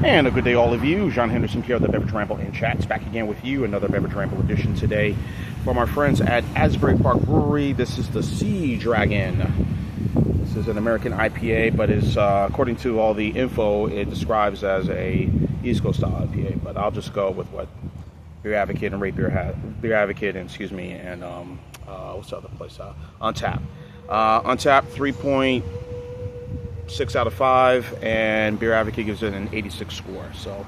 And a good day, all of you. John Henderson here, the Beverage Ramble and Chats, back again with you. Another Beverage Ramble edition today from our friends at Asbury Park Brewery. This is the Sea Dragon. This is an American IPA, but it's according to all the info, it describes as a East Coast IPA. But I'll just go with what Beer Advocate and Beer Advocate, and what's the other place? Untapped. Untapped 3.6 out of 5, and Beer Advocate gives it an 86 score. So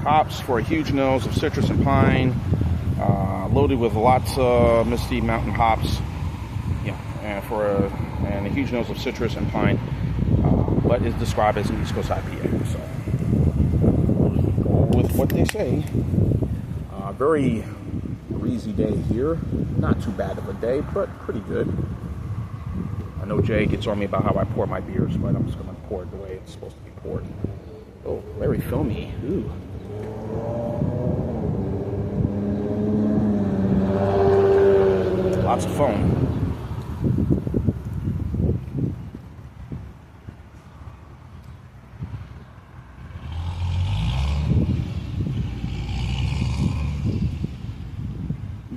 hops for a huge nose of citrus and pine, loaded with lots of misty mountain hops, and a huge nose of citrus and pine, but is described as an East Coast IPA. So go with what they say. Very breezy day here. Not too bad of a day, but pretty good. I know Jay gets on me about how I pour my beers, but I'm just going to pour it the way it's supposed to be poured. Oh, very filmy. Ooh. Lots of foam.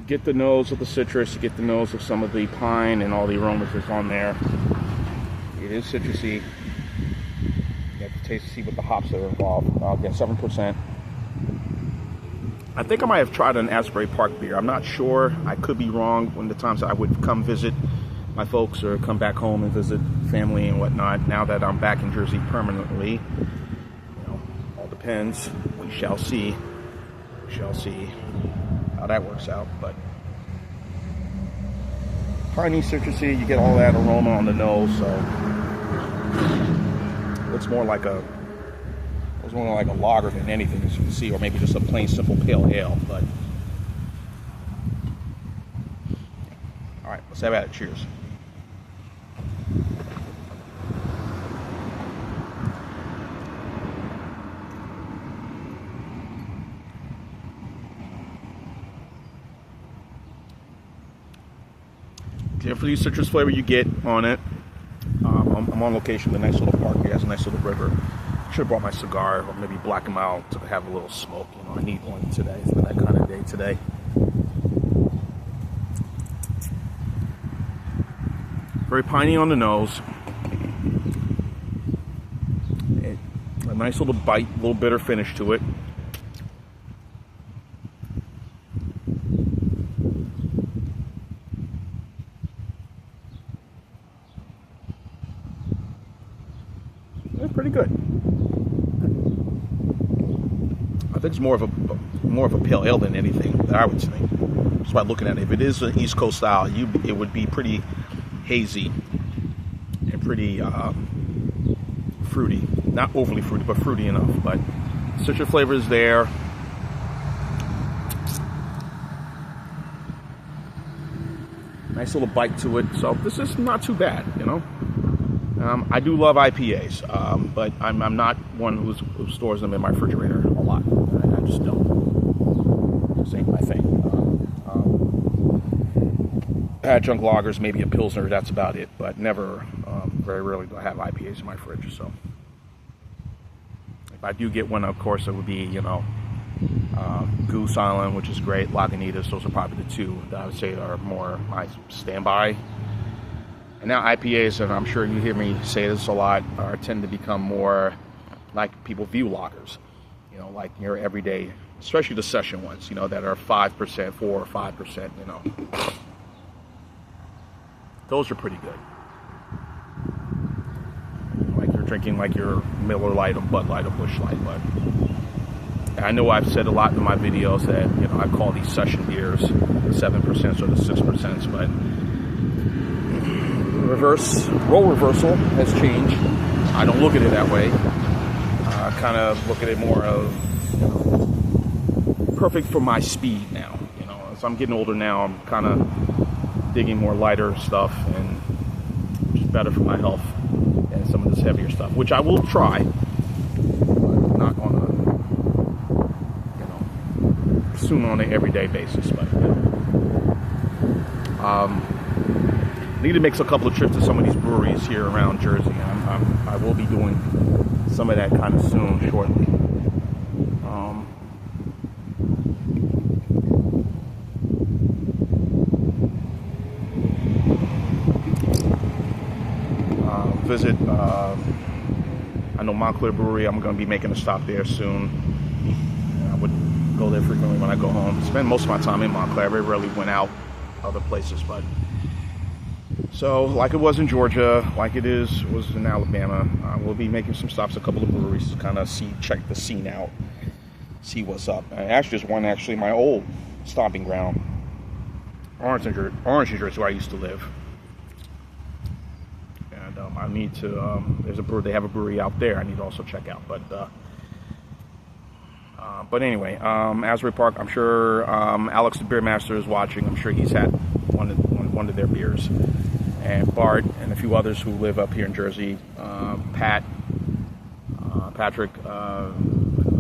Get the nose of the citrus, you get the nose of some of the pine and all the aromas that's on there. It is citrusy. You have to taste to see what the hops that are involved. I'll get 7%. I think I might have tried an Asbury Park beer. I'm not sure. I could be wrong. When the times I would come visit my folks or come back home and visit family and whatnot. Now that I'm back in Jersey permanently, all depends. We shall see. We shall see how that works out. But piney, citrusy, you get all that aroma on the nose, so it's more like a lager than anything, as you can see, or maybe just a plain simple pale ale. But all right, let's have at it. Cheers. Definitely citrus flavor you get on it. I'm on location in a nice little park. It has a nice little river. Should have brought my cigar, or maybe black them out to have a little smoke. I need one today. It's been that kind of day today. Very piney on the nose. A nice little bite, a little bitter finish to it. Pretty good. I think it's more of a pale ale than anything, that I would say. Just by looking at it, if it is an East Coast style, it would be pretty hazy and pretty fruity. Not overly fruity, but fruity enough. But citrus flavor is there. Nice little bite to it. So this is not too bad, I do love IPAs, but I'm not one who stores them in my refrigerator a lot. I just don't. This ain't my thing. Adjunct lagers, maybe a Pilsner, that's about it. But never, very rarely do I have IPAs in my fridge. So if I do get one, of course, it would be, Goose Island, which is great, Lagunitas. Those are probably the two that I would say are more my standby. And now IPAs, and I'm sure you hear me say this a lot, tend to become more like people view lagers. Like your everyday, especially the session ones, that are 5%, 4 or 5%, Those are pretty good. Like you're drinking like your Miller Lite or Bud Light or Busch Light. But I know I've said a lot in my videos that, I call these session beers the 7% or the 6%, but role reversal has changed. I don't look at it that way. I kind of look at it more of perfect for my speed now. As I'm getting older now, I'm kind of digging more lighter stuff, and which is better for my health than some of this heavier stuff, which I will try, but not on a soon on an everyday basis. But need to make a couple of trips to some of these breweries here around Jersey. I will be doing some of that kind of soon, shortly. Visit, I know Montclair Brewery. I'm going to be making a stop there soon. I would go there frequently when I go home. Spend most of my time in Montclair. I very rarely went out other places, but so like it was in Georgia, like it was in Alabama, we'll be making some stops, a couple of breweries to kind of check the scene out, see what's up. Actually, there's one my old stomping ground, Orange, New Jersey, where I used to live. And I need to, there's a brewery, they have a brewery out there I need to also check out. But anyway, Asbury Park, I'm sure Alex the Beer Master is watching. I'm sure he's had one of their beers. And Bart and a few others who live up here in Jersey, Patrick,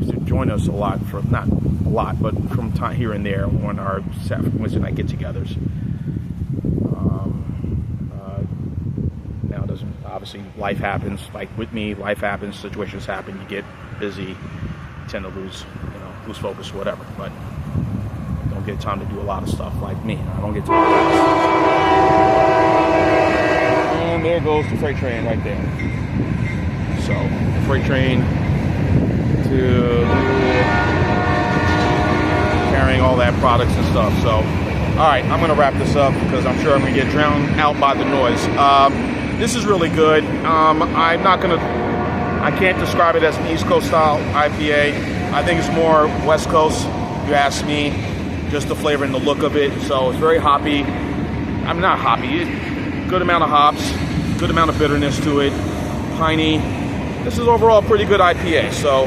used to join us a lot, not a lot, but from time here and there on our Wednesday night get-togethers. Now, obviously life happens. Like with me, life happens, situations happen. You get busy, you tend to lose focus, whatever. But don't get time to do a lot of stuff like me. I don't get time. And there goes the freight train right there. So, the freight train carrying all that products and stuff. So, all right, I'm going to wrap this up because I'm sure I'm going to get drowned out by the noise. This is really good. I can't describe it as an East Coast style IPA. I think it's more West Coast, if you ask me, just the flavor and the look of it. So it's very hoppy. I'm not hoppy. Good amount of hops, good amount of bitterness to it, piney. This is overall a pretty good IPA. So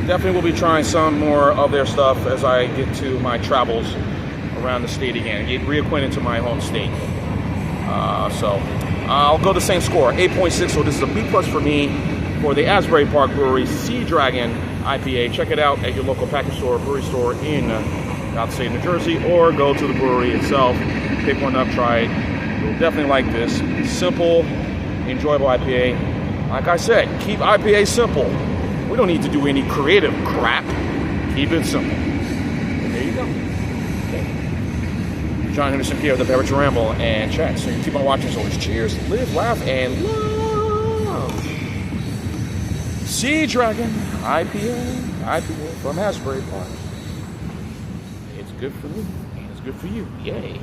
definitely will be trying some more of their stuff as I get to my travels around the state again, get reacquainted to my home state. So I'll go the same score, 8.6. So this is a B+ for me for the Asbury Park Brewery Sea Dragon IPA. Check it out at your local package store, brewery store in outstate New Jersey, or go to the brewery itself, pick one up, try it. You'll definitely like this. Simple, enjoyable IPA. Like I said, keep IPA simple. We don't need to do any creative crap. Keep it simple. There you go. Okay. John Henderson here, the Beverage Ramble and Chat. So you keep on watching as always. Cheers, live, laugh, and love. Sea Dragon IPA from Asbury Park. It's good for me, and it's good for you. Yay.